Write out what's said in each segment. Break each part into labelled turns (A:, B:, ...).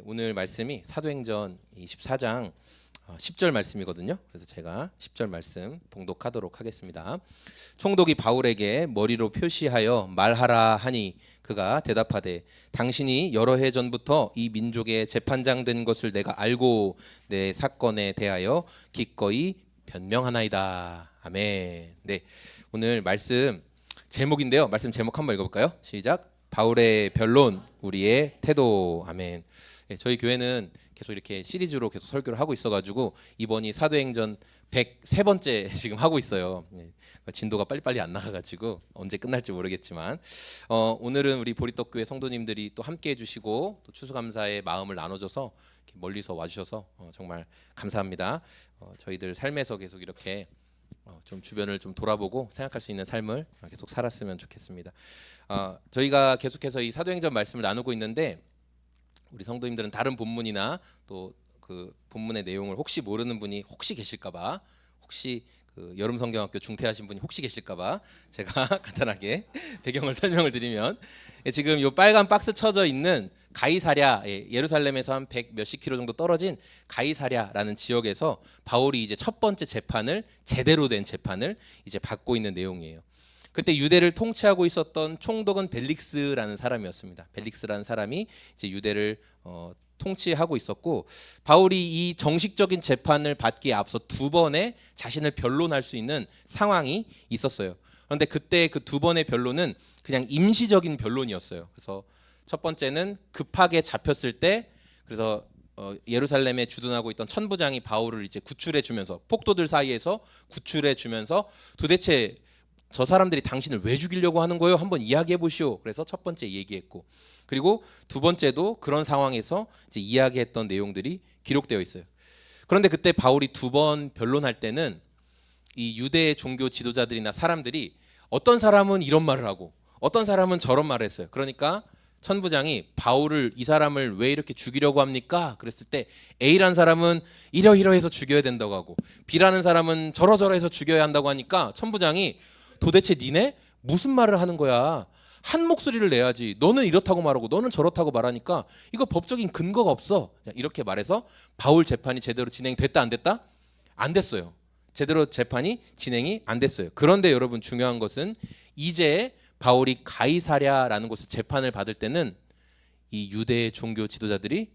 A: 오늘 말씀이 사도행전 24장 10절 말씀이거든요. 그래서 제가 10절 말씀 봉독하도록 하겠습니다. 총독이 바울에게 머리로 표시하여 말하라 하니 그가 대답하되 당신이 여러 해 전부터 이 민족의 재판장 된 것을 내가 알고 내 사건에 대하여 기꺼이 변명하나이다. 아멘. 네, 오늘 말씀 제목인데요. 말씀 제목 한번 읽어볼까요? 시작. 바울의 변론, 우리의 태도. 아멘. 네, 저희 교회는 계속 이렇게 시리즈로 계속 설교를 하고 있어가지고 이번이 사도행전 103번째 지금 하고 있어요. 네, 진도가 빨리빨리 안 나가가지고 언제 끝날지 모르겠지만 오늘은 우리 보리떡교회 성도님들이 또 함께 해주시고 또 추수감사의 마음을 나눠줘서 이렇게 멀리서 와주셔서 정말 감사합니다. 저희들 삶에서 계속 이렇게 좀 주변을 좀 돌아보고 생각할 수 있는 삶을 계속 살았으면 좋겠습니다. 저희가 계속해서 이 사도행전 말씀을 나누고 있는데 우리 성도님들은 다른 본문이나 또 그 본문의 내용을 혹시 모르는 분이 혹시 계실까봐, 혹시 그 여름성경학교 중퇴하신 분이 혹시 계실까봐 제가 간단하게 배경을 설명을 드리면, 지금 이 빨간 박스 쳐져 있는 가이사랴, 예루살렘에서 한 100 몇십 킬로 정도 떨어진 가이사랴라는 지역에서 바울이 이제 첫 번째 재판을, 제대로 된 재판을 이제 받고 있는 내용이에요. 그때 유대를 통치하고 있었던 총독은 벨릭스라는 사람이었습니다. 벨릭스라는 사람이 이제 유대를 통치하고 있었고, 바울이 이 정식적인 재판을 받기에 앞서 두 번의 자신을 변론할 수 있는 상황이 있었어요. 그런데 그때 그 두 번의 변론은 그냥 임시적인 변론이었어요. 그래서 첫 번째는 급하게 잡혔을 때, 그래서 예루살렘에 주둔하고 있던 천부장이 바울을 이제 구출해 주면서, 폭도들 사이에서 구출해 주면서 도대체 저 사람들이 당신을 왜 죽이려고 하는 거예요? 한번 이야기해 보시오. 그래서 첫 번째 얘기했고, 그리고 두 번째도 그런 상황에서 이제 이야기했던 내용들이 기록되어 있어요. 그런데 그때 바울이 두 번 변론할 때는 이 유대 종교 지도자들이나 사람들이 어떤 사람은 이런 말을 하고 어떤 사람은 저런 말을 했어요. 그러니까 천부장이 바울을, 이 사람을 왜 이렇게 죽이려고 합니까? 그랬을 때 A라는 사람은 이러이러해서 죽여야 된다고 하고, B라는 사람은 저러저러해서 죽여야 한다고 하니까 천부장이 도대체 니네 무슨 말을 하는 거야? 한 목소리를 내야지. 너는 이렇다고 말하고 너는 저렇다고 말하니까 이거 법적인 근거가 없어. 이렇게 말해서 바울 재판이 제대로 진행됐다 안 됐다? 안 됐어요. 제대로 재판이 진행이 안 됐어요. 그런데 여러분, 중요한 것은 이제 바울이 가이사랴라는 곳에서 재판을 받을 때는 이 유대 종교 지도자들이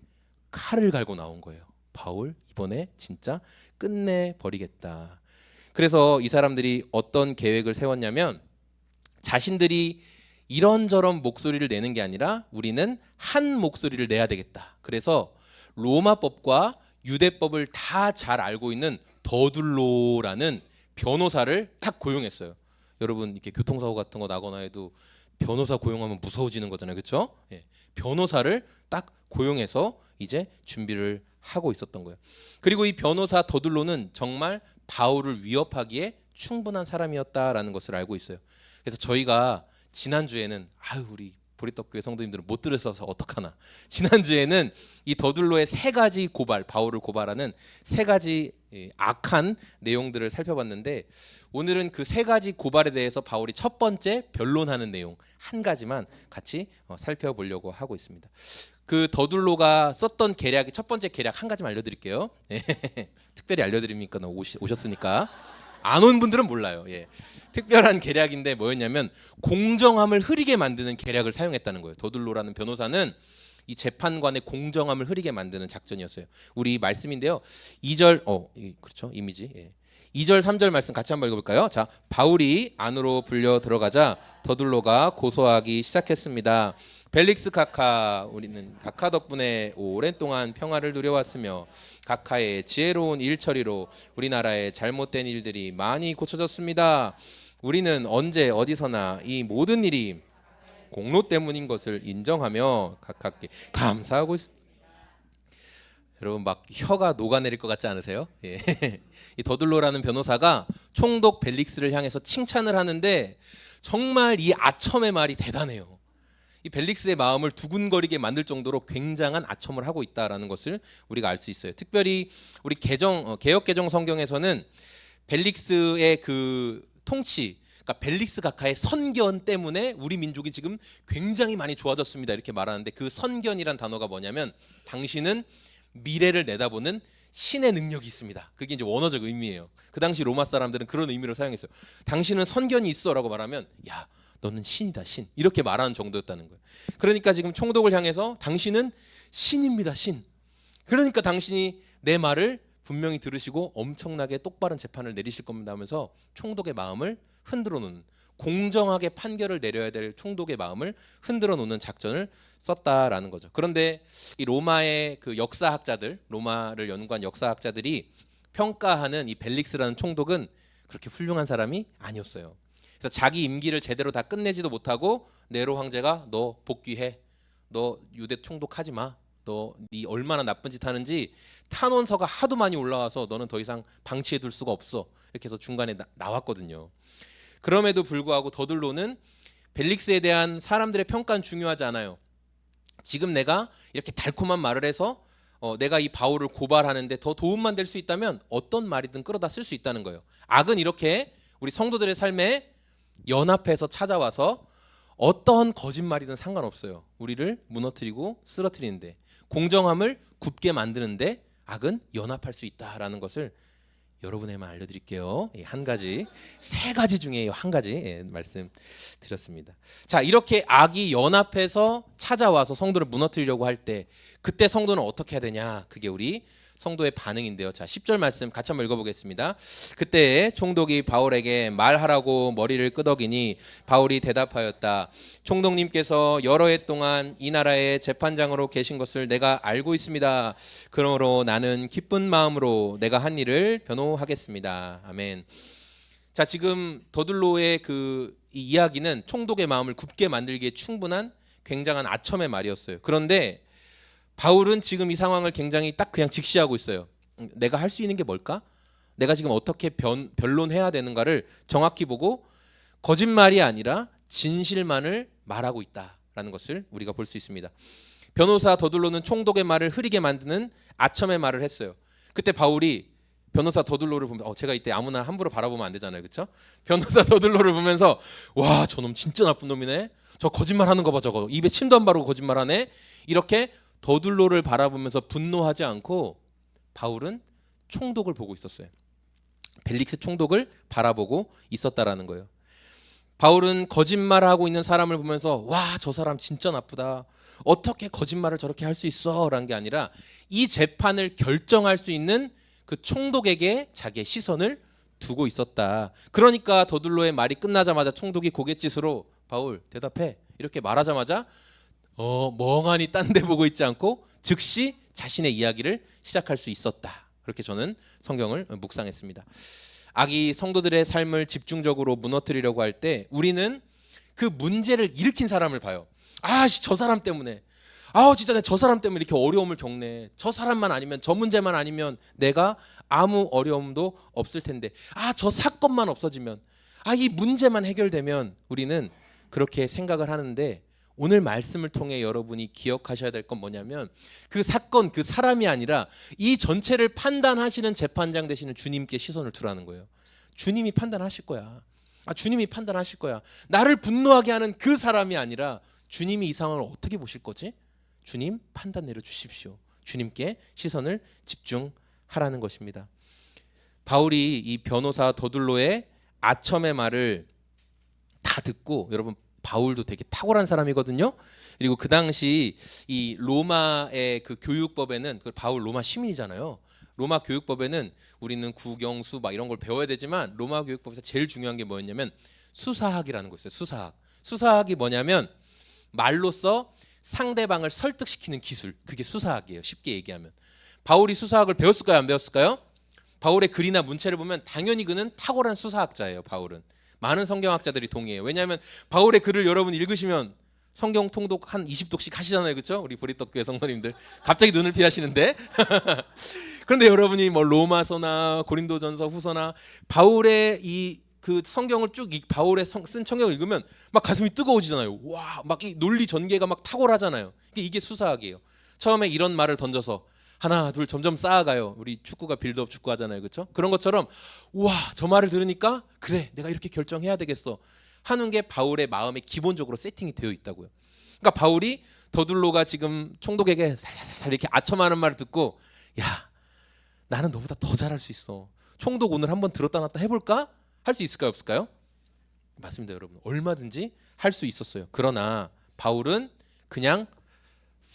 A: 칼을 갈고 나온 거예요. 바울 이번에 진짜 끝내버리겠다. 그래서 이 사람들이 어떤 계획을 세웠냐면, 자신들이 이런저런 목소리를 내는 게 아니라 우리는 한 목소리를 내야 되겠다. 그래서 로마법과 유대법을 다 잘 알고 있는 더둘로라는 변호사를 딱 고용했어요. 여러분, 이렇게 교통사고 같은 거 나거나 해도 변호사 고용하면 무서워지는 거잖아요, 그렇죠? 변호사를 딱 고용해서 이제 준비를 하고 있었던 거예요. 그리고 이 변호사 더둘로는 정말 바울을 위협하기에 충분한 사람이었다라는 것을 알고 있어요. 그래서 저희가 지난주에는 우리 보리떡교회 성도님들은 못 들으셔서 어떡하나, 지난주에는 이 더둘로의 세 가지 고발, 바울을 고발하는 세 가지 악한 내용들을 살펴봤는데, 오늘은 그 세 가지 고발에 대해서 바울이 첫 번째 변론하는 내용 한 가지만 같이 살펴보려고 하고 있습니다. 그 더둘로가 썼던 계략이, 첫 번째 계략 한 가지만 알려드릴게요. 특별히 알려드립니까? 오셨으니까. 안 온 분들은 몰라요. 특별한 계략인데 뭐였냐면, 공정함을 흐리게 만드는 계략을 사용했다는 거예요. 더둘로라는 변호사는 이 재판관의 공정함을 흐리게 만드는 작전이었어요. 우리 말씀인데요. 2절, 그렇죠, 이미지. 2절 3절 말씀 같이 한번 읽어볼까요? 자, 바울이 안으로 불려 들어가자 더둘로가 고소하기 시작했습니다. 벨릭스 카카, 우리는 카카 덕분에 오랜 동안 평화를 누려왔으며 카카의 지혜로운 일 처리로 우리나라의 잘못된 일들이 많이 고쳐졌습니다. 우리는 언제 어디서나 이 모든 일이 공로 때문인 것을 인정하며 각각께 감사하고 있습니다. 여러분, 막 혀가 녹아내릴 것 같지 않으세요? 이 더둘로라는 변호사가 총독 벨릭스를 향해서 칭찬을 하는데 정말 이 아첨의 말이 대단해요. 이 벨릭스의 마음을 두근거리게 만들 정도로 굉장한 아첨을 하고 있다라는 것을 우리가 알 수 있어요. 특별히 우리 개역 개정 성경에서는 벨릭스의 그 통치, 그러니까 벨릭스 각하의 선견 때문에 우리 민족이 지금 굉장히 많이 좋아졌습니다. 이렇게 말하는데 그 선견이란 단어가 뭐냐면 당신은 미래를 내다보는 신의 능력이 있습니다. 그게 이제 원어적 의미예요. 그 당시 로마 사람들은 그런 의미로 사용했어요. 당신은 선견이 있어라고 말하면 야, 너는 신이다, 신. 이렇게 말하는 정도였다는 거예요. 그러니까 지금 총독을 향해서 당신은 신입니다, 신. 그러니까 당신이 내 말을 분명히 들으시고 엄청나게 똑바른 재판을 내리실 겁니다 하면서 총독의 마음을 흔들어 놓는, 공정하게 판결을 내려야 될 총독의 마음을 흔들어 놓는 작전을 썼다라는 거죠. 그런데 이 로마의 그 역사학자들, 로마를 연구한 역사학자들이 평가하는 이 벨릭스라는 총독은 그렇게 훌륭한 사람이 아니었어요. 그래서 자기 임기를 제대로 다 끝내지도 못하고 네로 황제가 너 복귀해, 너 유대 총독하지 마, 너 네 얼마나 나쁜 짓 하는지 탄원서가 하도 많이 올라와서 너는 더 이상 방치해 둘 수가 없어, 이렇게 해서 중간에 나왔거든요. 그럼에도 불구하고 더들로는 벨릭스에 대한 사람들의 평가는 중요하지 않아요. 지금 내가 이렇게 달콤한 말을 해서 내가 이 바울을 고발하는데 더 도움만 될 수 있다면 어떤 말이든 끌어다 쓸 수 있다는 거예요. 악은 이렇게 우리 성도들의 삶에 연합해서 찾아와서 어떤 거짓말이든 상관없어요. 우리를 무너뜨리고 쓰러뜨리는데, 공정함을 굳게 만드는데 악은 연합할 수 있다라는 것을 여러분에게만 알려드릴게요. 한 가지, 세 가지 중에 한 가지 말씀드렸습니다. 자, 이렇게 악이 연합해서 찾아와서 성도를 무너뜨리려고 할 때 그때 성도는 어떻게 해야 되냐? 그게 우리 성도의 반응인데요. 자, 10절 말씀 같이 한번 읽어보겠습니다. 그때 총독이 바울에게 말하라고 머리를 끄덕이니 바울이 대답하였다. 총독님께서 여러 해 동안 이 나라의 재판장으로 계신 것을 내가 알고 있습니다. 그러므로 나는 기쁜 마음으로 내가 한 일을 변호하겠습니다. 아멘. 자, 지금 더들로의 이 이야기는 총독의 마음을 굽게 만들기에 충분한 굉장한 아첨의 말이었어요. 그런데 바울은 지금 이 상황을 굉장히 딱 그냥 직시하고 있어요. 내가 할 수 있는 게 뭘까? 내가 지금 어떻게 변론해야 되는가를 정확히 보고 거짓말이 아니라 진실만을 말하고 있다라는 것을 우리가 볼 수 있습니다. 변호사 더들로는 총독의 말을 흐리게 만드는 아첨의 말을 했어요. 그때 바울이 변호사 더들로를 보면 제가 이때 아무나 함부로 바라보면 안 되잖아요, 그렇죠? 변호사 더들로를 보면서 와, 저놈 진짜 나쁜 놈이네. 저 거짓말하는 거 봐, 저거 입에 침도 안 바르고 거짓말하네. 이렇게 더들로를 바라보면서 분노하지 않고 바울은 총독을 보고 있었어요. 벨릭스 총독을 바라보고 있었다라는 거예요. 바울은 거짓말하고 있는 사람을 보면서 와, 저 사람 진짜 나쁘다, 어떻게 거짓말을 저렇게 할 수 있어 라는 게 아니라 이 재판을 결정할 수 있는 그 총독에게 자기의 시선을 두고 있었다. 그러니까 더들로의 말이 끝나자마자 총독이 고갯짓으로 바울 대답해 이렇게 말하자마자 멍하니 딴 데 보고 있지 않고 즉시 자신의 이야기를 시작할 수 있었다. 그렇게 저는 성경을 묵상했습니다. 악이 성도들의 삶을 집중적으로 무너뜨리려고 할 때 우리는 그 문제를 일으킨 사람을 봐요. 저 사람 때문에, 진짜 내가 저 사람 때문에 이렇게 어려움을 겪네. 저 사람만 아니면, 저 문제만 아니면 내가 아무 어려움도 없을 텐데, 저 사건만 없어지면, 이 문제만 해결되면, 우리는 그렇게 생각을 하는데 오늘 말씀을 통해 여러분이 기억하셔야 될 건 뭐냐면 그 사건, 그 사람이 아니라 이 전체를 판단하시는 재판장 되시는 주님께 시선을 두라는 거예요. 주님이 판단하실 거야. 주님이 판단하실 거야. 나를 분노하게 하는 그 사람이 아니라 주님이 이 상황을 어떻게 보실 거지? 주님 판단 내려주십시오. 주님께 시선을 집중하라는 것입니다. 바울이 이 변호사 더들로의 아첨의 말을 다 듣고, 여러분 바울도 되게 탁월한 사람이거든요. 그리고 그 당시 이 로마의 그 교육법에는, 바울 로마 시민이잖아요. 로마 교육법에는 우리는 구경수 막 이런 걸 배워야 되지만 로마 교육법에서 제일 중요한 게 뭐였냐면 수사학이라는 거 있어요. 수사학이 뭐냐면 말로써 상대방을 설득시키는 기술, 그게 수사학이에요. 쉽게 얘기하면. 바울이 수사학을 배웠을까요, 안 배웠을까요? 바울의 글이나 문체를 보면 당연히 그는 탁월한 수사학자예요. 바울은 많은 성경학자들이 동의해요. 왜냐하면 바울의 글을 여러분 읽으시면 성경 통독 한 20독씩 하시잖아요, 그렇죠? 우리 보리떡교회 성도님들 갑자기 눈을 피하시는데 그런데 여러분이 뭐 로마서나 고린도전서, 후서나 바울의 그 성경을 쭉 바울의 쓴 성경을 읽으면 막 가슴이 뜨거워지잖아요. 와, 막 이 논리 전개가 막 탁월하잖아요. 이게 수사학이에요. 처음에 이런 말을 던져서 하나 둘 점점 쌓아가요. 우리 축구가 빌드업 축구 하잖아요, 그렇죠? 그런 것처럼 우와 저 말을 들으니까 그래 내가 이렇게 결정해야 되겠어 하는 게 바울의 마음에 기본적으로 세팅이 되어 있다고요. 그러니까 바울이 더둘로가 지금 총독에게 살살살 이렇게 아첨하는 말을 듣고 야 나는 너보다 더 잘할 수 있어. 총독 오늘 한번 들었다 놨다 해볼까? 할 수 있을까요, 없을까요? 맞습니다, 여러분. 얼마든지 할 수 있었어요. 그러나 바울은 그냥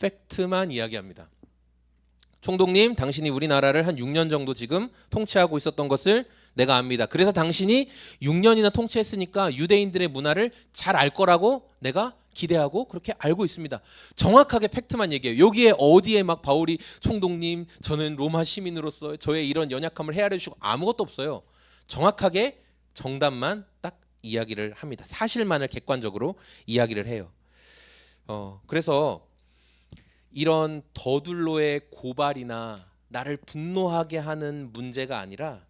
A: 팩트만 이야기합니다. 총독님, 당신이 우리나라를 한 6년 정도 지금 통치하고 있었던 것을 내가 압니다. 그래서 당신이 6년이나 통치했으니까 유대인들의 문화를 잘 알 거라고 내가 기대하고 그렇게 알고 있습니다. 정확하게 팩트만 얘기해요. 여기에 어디에 막 바울이 총독님, 저는 로마 시민으로서 저의 이런 연약함을 헤아려 주시고 아무것도 없어요. 정확하게 정답만 딱 이야기를 합니다. 사실만을 객관적으로 이야기를 해요. 그래서 이런 더둘로의 고발이나 나를 분노하게 하는 문제가 아니라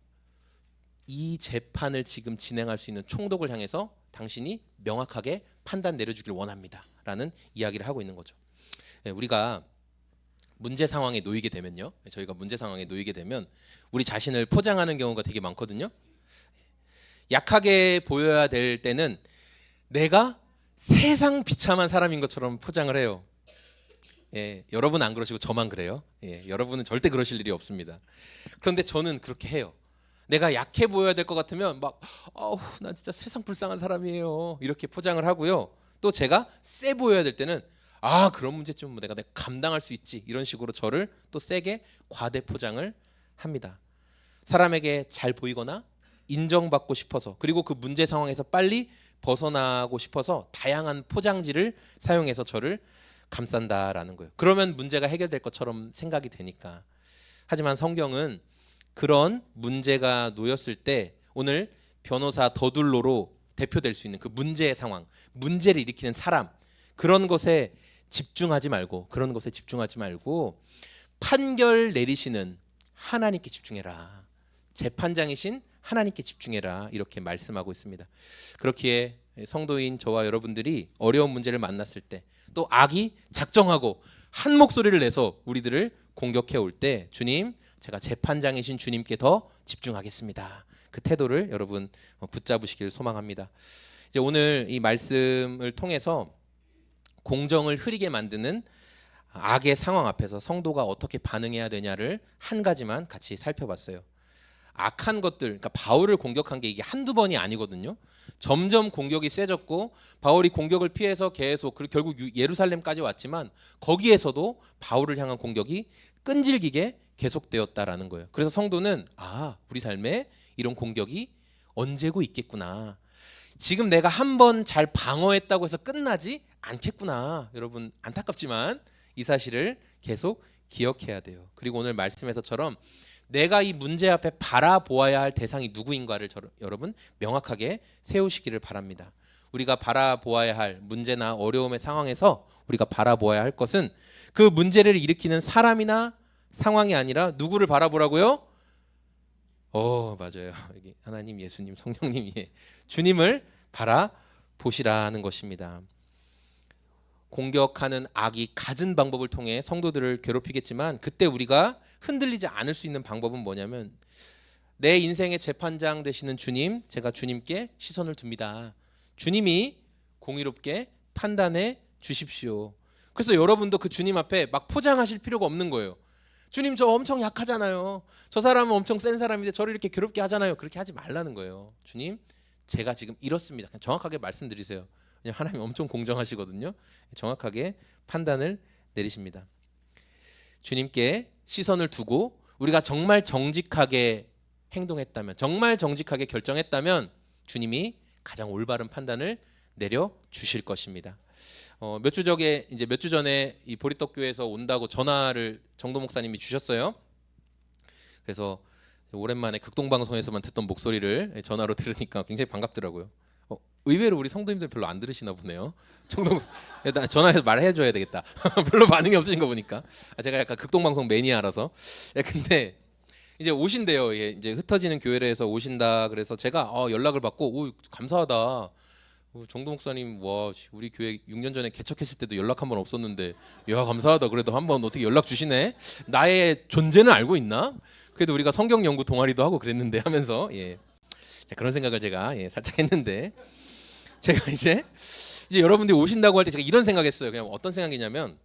A: 이 재판을 지금 진행할 수 있는 총독을 향해서 당신이 명확하게 판단 내려주길 원합니다 라는 이야기를 하고 있는 거죠. 우리가 문제 상황에 놓이게 되면요, 저희가 문제 상황에 놓이게 되면 우리 자신을 포장하는 경우가 되게 많거든요. 약하게 보여야 될 때는 내가 세상 비참한 사람인 것처럼 포장을 해요. 여러분 안 그러시고 저만 그래요. 여러분은 절대 그러실 일이 없습니다. 그런데 저는 그렇게 해요. 내가 약해 보여야 될 것 같으면 막 난 진짜 세상 불쌍한 사람이에요 이렇게 포장을 하고요. 또 제가 세 보여야 될 때는 그런 문제점 내가 감당할 수 있지 이런 식으로 저를 또 세게 과대 포장을 합니다. 사람에게 잘 보이거나 인정받고 싶어서 그리고 그 문제 상황에서 빨리 벗어나고 싶어서 다양한 포장지를 사용해서 저를 감싼다라는 거예요. 그러면 문제가 해결될 것처럼 생각이 되니까. 하지만 성경은 그런 문제가 놓였을 때 오늘 변호사 더둘로로 대표될 수 있는 그 문제의 상황, 문제를 일으키는 사람 그런 것에 집중하지 말고 판결 내리시는 하나님께 집중해라. 재판장이신 하나님께 집중해라 이렇게 말씀하고 있습니다. 그렇기에 성도인 저와 여러분들이 어려운 문제를 만났을 때 또 악이 작정하고 한 목소리를 내서 우리들을 공격해 올 때 주님 제가 재판장이신 주님께 더 집중하겠습니다. 그 태도를 여러분 붙잡으시길 소망합니다. 이제 오늘 이 말씀을 통해서 공정을 흐리게 만드는 악의 상황 앞에서 성도가 어떻게 반응해야 되냐를 한 가지만 같이 살펴봤어요. 악한 것들, 그러니까 바울을 공격한 게 이게 한두 번이 아니거든요. 점점 공격이 세졌고 바울이 공격을 피해서 계속 결국 예루살렘까지 왔지만 거기에서도 바울을 향한 공격이 끈질기게 계속되었다라는 거예요. 그래서 성도는 우리 삶에 이런 공격이 언제고 있겠구나. 지금 내가 한 번 잘 방어했다고 해서 끝나지 않겠구나. 여러분 안타깝지만 이 사실을 계속 기억해야 돼요. 그리고 오늘 말씀에서처럼 내가 이 문제 앞에 바라보아야 할 대상이 누구인가를 여러분 명확하게 세우시기를 바랍니다. 우리가 바라보아야 할 문제나 어려움의 상황에서 우리가 바라보아야 할 것은 그 문제를 일으키는 사람이나 상황이 아니라 누구를 바라보라고요? 맞아요. 여기 하나님, 예수님, 성령님, 주님을 바라보시라는 것입니다. 공격하는 악이 갖은 방법을 통해 성도들을 괴롭히겠지만 그때 우리가 흔들리지 않을 수 있는 방법은 뭐냐면 내 인생의 재판장 되시는 주님, 제가 주님께 시선을 둡니다. 주님이 공의롭게 판단해 주십시오. 그래서 여러분도 그 주님 앞에 막 포장하실 필요가 없는 거예요. 주님 저 엄청 약하잖아요. 저 사람은 엄청 센 사람인데 저를 이렇게 괴롭게 하잖아요. 그렇게 하지 말라는 거예요. 주님 제가 지금 이렇습니다. 그냥 정확하게 말씀드리세요. 왜냐하면 하나님 엄청 공정하시거든요. 정확하게 판단을 내리십니다. 주님께 시선을 두고 우리가 정말 정직하게 행동했다면, 정말 정직하게 결정했다면 주님이 가장 올바른 판단을 내려 주실 것입니다. 몇 주 전에 이 보리떡교회에서 온다고 전화를 정도 목사님이 주셨어요. 그래서 오랜만에 극동방송에서만 듣던 목소리를 전화로 들으니까 굉장히 반갑더라고요. 의외로 우리 성도님들 별로 안 들으시나 보네요. 전화해서 말해줘야 되겠다. 별로 반응이 없으신 거 보니까 제가 약간 극동방송 매니아라서. 근데 이제 오신대요. 이제 흩어지는 교회에서 오신다. 그래서 제가 연락을 받고 감사하다. 정도 목사님 와 우리 교회 6년 전에 개척했을 때도 연락 한 번 없었는데 야 감사하다 그래도 한번 어떻게 연락 주시네. 나의 존재는 알고 있나? 그래도 우리가 성경 연구 동아리도 하고 그랬는데 하면서 예. 자, 그런 생각을 제가 살짝 했는데 제가 이제 여러분들이 오신다고 할 때 제가 이런 생각했어요. 그냥 어떤 생각이냐면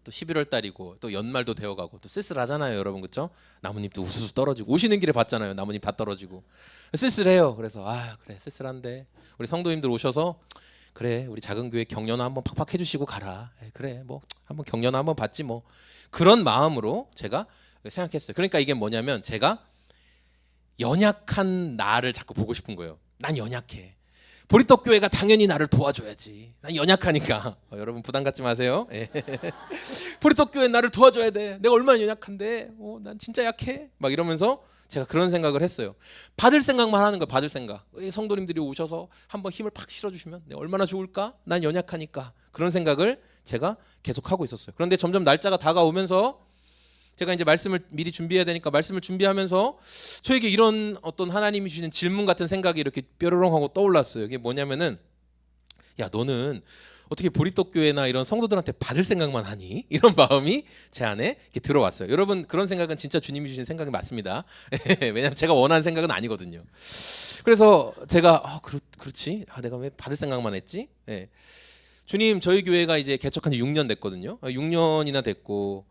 A: 또 11월 달이고 또 연말도 되어가고 또 쓸쓸하잖아요, 여러분 그렇죠? 나뭇잎도 우수수 떨어지고 오시는 길에 봤잖아요, 나뭇잎 다 떨어지고 쓸쓸해요. 그래서 그래 쓸쓸한데 우리 성도님들 오셔서 그래 우리 작은 교회 격려나 한번 팍팍 해주시고 가라. 그래 뭐 한번 격려나 한번 받지 뭐 그런 마음으로 제가 생각했어요. 그러니까 이게 뭐냐면 제가 연약한 나를 자꾸 보고 싶은 거예요. 난 연약해. 보리떡 교회가 당연히 나를 도와줘야지. 난 연약하니까. 여러분 부담 갖지 마세요. 보리떡 교회 나를 도와줘야 돼. 내가 얼마나 연약한데. 난 진짜 약해. 막 이러면서 제가 그런 생각을 했어요. 받을 생각만 하는 거예요. 받을 생각. 성도님들이 오셔서 한번 힘을 팍 실어주시면 내가 얼마나 좋을까? 난 연약하니까. 그런 생각을 제가 계속 하고 있었어요. 그런데 점점 날짜가 다가오면서 제가 이제 말씀을 미리 준비해야 되니까 말씀을 준비하면서 저에게 이런 어떤 하나님이 주시는 질문 같은 생각이 이렇게 뾰로롱하고 떠올랐어요. 이게 뭐냐면은 야 너는 어떻게 보리떡 교회나 이런 성도들한테 받을 생각만 하니? 이런 마음이 제 안에 이렇게 들어왔어요. 여러분 그런 생각은 진짜 주님이 주신 생각이 맞습니다. 왜냐하면 제가 원하는 생각은 아니거든요. 그래서 제가 그렇지? 내가 왜 받을 생각만 했지? 주님 저희 교회가 이제 개척한 지 6년 됐거든요. 6년이나 됐고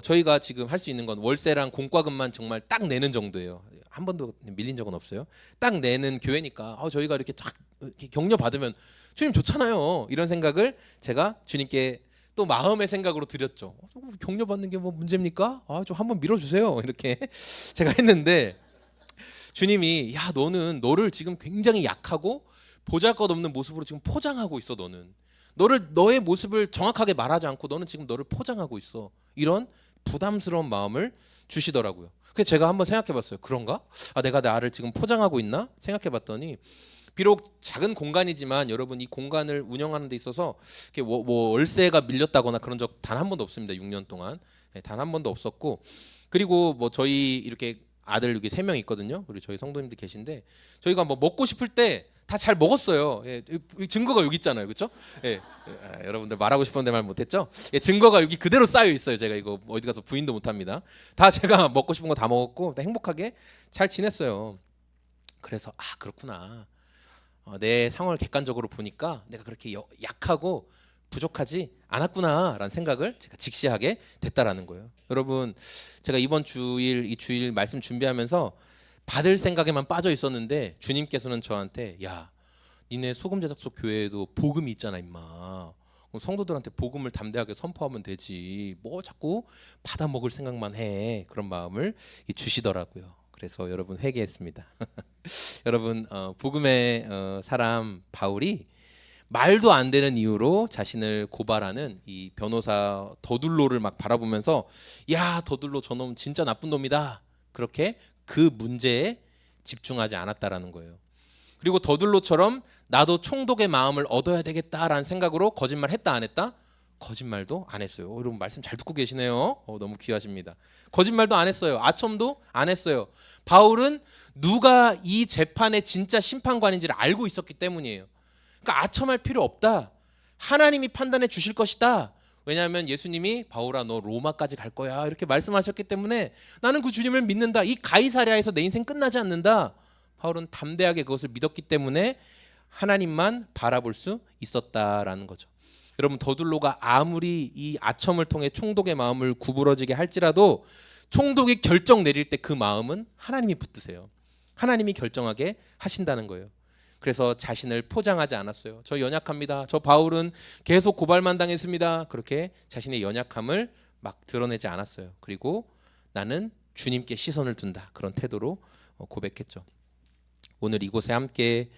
A: 저희가 지금 할 수 있는 건 월세랑 공과금만 정말 딱 내는 정도예요. 한 번도 밀린 적은 없어요. 딱 내는 교회니까 저희가 이렇게 쫙 이렇게 격려 받으면 주님 좋잖아요. 이런 생각을 제가 주님께 또 마음의 생각으로 드렸죠. 격려 받는 게 뭐 문제입니까? 좀 한번 밀어주세요. 이렇게 제가 했는데 주님이 야 너를 지금 굉장히 약하고 보잘것없는 모습으로 지금 포장하고 있어. 너의 모습을 정확하게 말하지 않고 너는 지금 너를 포장하고 있어. 이런 부담스러운 마음을 주시더라고요. 그래서 제가 한번 생각해봤어요. 그런가? 내가 나를 지금 포장하고 있나? 생각해봤더니 비록 작은 공간이지만 여러분 이 공간을 운영하는 데 있어서 뭐 월세가 밀렸다거나 그런 적 단 한 번도 없습니다. 6년 동안 단 한 번도 없었고 그리고 뭐 저희 이렇게 아들 여기 3명 있거든요. 우리 저희 성도님들 계신데 저희가 뭐 먹고 싶을 때 다 잘 먹었어요. 증거가 여기 있잖아요, 그렇죠? 여러분들 말하고 싶은데 말 못했죠? 증거가 여기 그대로 쌓여 있어요. 제가 이거 어디 가서 부인도 못합니다. 다 제가 먹고 싶은 거 다 먹었고 행복하게 잘 지냈어요. 그래서 그렇구나. 내 상황을 객관적으로 보니까 내가 그렇게 약하고 부족하지 않았구나라는 생각을 제가 직시하게 됐다라는 거예요. 여러분 제가 이번 주일 이 주일 말씀 준비하면서 받을 생각에만 빠져 있었는데 주님께서는 저한테 야 니네 소금 제작소 교회에도 복음이 있잖아 임마. 성도들한테 복음을 담대하게 선포하면 되지 뭐 자꾸 받아 먹을 생각만 해. 그런 마음을 주시더라고요. 그래서 여러분 회개했습니다. 여러분 복음의 사람 바울이 말도 안 되는 이유로 자신을 고발하는 이 변호사 더둘로를 막 바라보면서 야 더둘로 저놈 진짜 나쁜 놈이다. 그렇게 그 문제에 집중하지 않았다라는 거예요. 그리고 더둘로처럼 나도 총독의 마음을 얻어야 되겠다라는 생각으로 거짓말 했다 안 했다? 거짓말도 안 했어요. 여러분 말씀 잘 듣고 계시네요. 너무 귀하십니다. 거짓말도 안 했어요. 아첨도 안 했어요. 바울은 누가 이 재판의 진짜 심판관인지를 알고 있었기 때문이에요. 그러니까 아첨할 필요 없다. 하나님이 판단해 주실 것이다. 왜냐하면 예수님이 바울아 너 로마까지 갈 거야 이렇게 말씀하셨기 때문에 나는 그 주님을 믿는다. 이 가이사랴에서 내 인생 끝나지 않는다. 바울은 담대하게 그것을 믿었기 때문에 하나님만 바라볼 수 있었다라는 거죠. 여러분 더둘로가 아무리 이 아첨을 통해 총독의 마음을 구부러지게 할지라도 총독이 결정 내릴 때 그 마음은 하나님이 붙드세요. 하나님이 결정하게 하신다는 거예요. 그래서 자신을 포장하지 않았어요. 저 연약합니다. 저 바울은 계속 고발만 당했습니다. 그렇게 자신의 연약함을 막 드러내지 않았어요. 그리고 나는 주님께 시선을 둔다. 그런 태도로 고백했죠. 오늘 이곳에 함께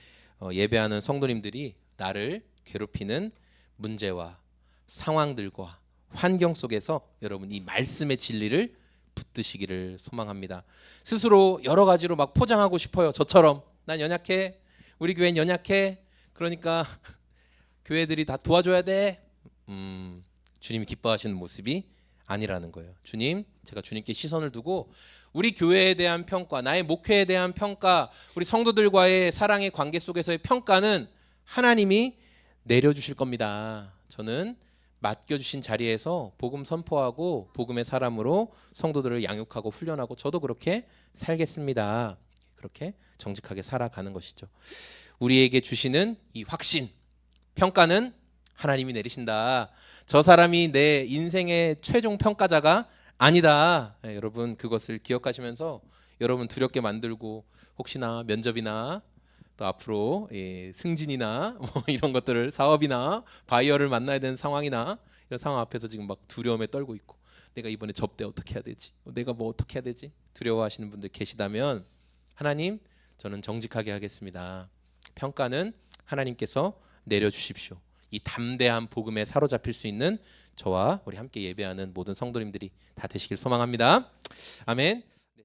A: 예배하는 성도님들이 나를 괴롭히는 문제와 상황들과 환경 속에서 여러분 이 말씀의 진리를 붙드시기를 소망합니다. 스스로 여러 가지로 막 포장하고 싶어요. 저처럼 난 연약해. 우리 교회는 연약해. 그러니까 교회들이 다 도와줘야 돼. 주님이 기뻐하시는 모습이 아니라는 거예요. 주님, 제가 주님께 시선을 두고 우리 교회에 대한 평가, 나의 목회에 대한 평가, 우리 성도들과의 사랑의 관계 속에서의 평가는 하나님이 내려주실 겁니다. 저는 맡겨주신 자리에서 복음 선포하고 복음의 사람으로 성도들을 양육하고 훈련하고 저도 그렇게 살겠습니다. 그렇게 정직하게 살아가는 것이죠. 우리에게 주시는 이 확신, 평가는 하나님이 내리신다. 저 사람이 내 인생의 최종 평가자가 아니다. 여러분 그것을 기억하시면서 여러분 두렵게 만들고 혹시나 면접이나 또 앞으로 승진이나 뭐 이런 것들을 사업이나 바이어를 만나야 되는 상황이나 이런 상황 앞에서 지금 막 두려움에 떨고 있고 내가 이번에 접대 어떻게 해야 되지? 내가 뭐 어떻게 해야 되지? 두려워하시는 분들 계시다면 하나님 저는 정직하게 하겠습니다. 평가는 하나님께서 내려주십시오. 이 담대한 복음에 사로잡힐 수 있는 저와 우리 함께 예배하는 모든 성도님들이 다 되시길 소망합니다. 아멘.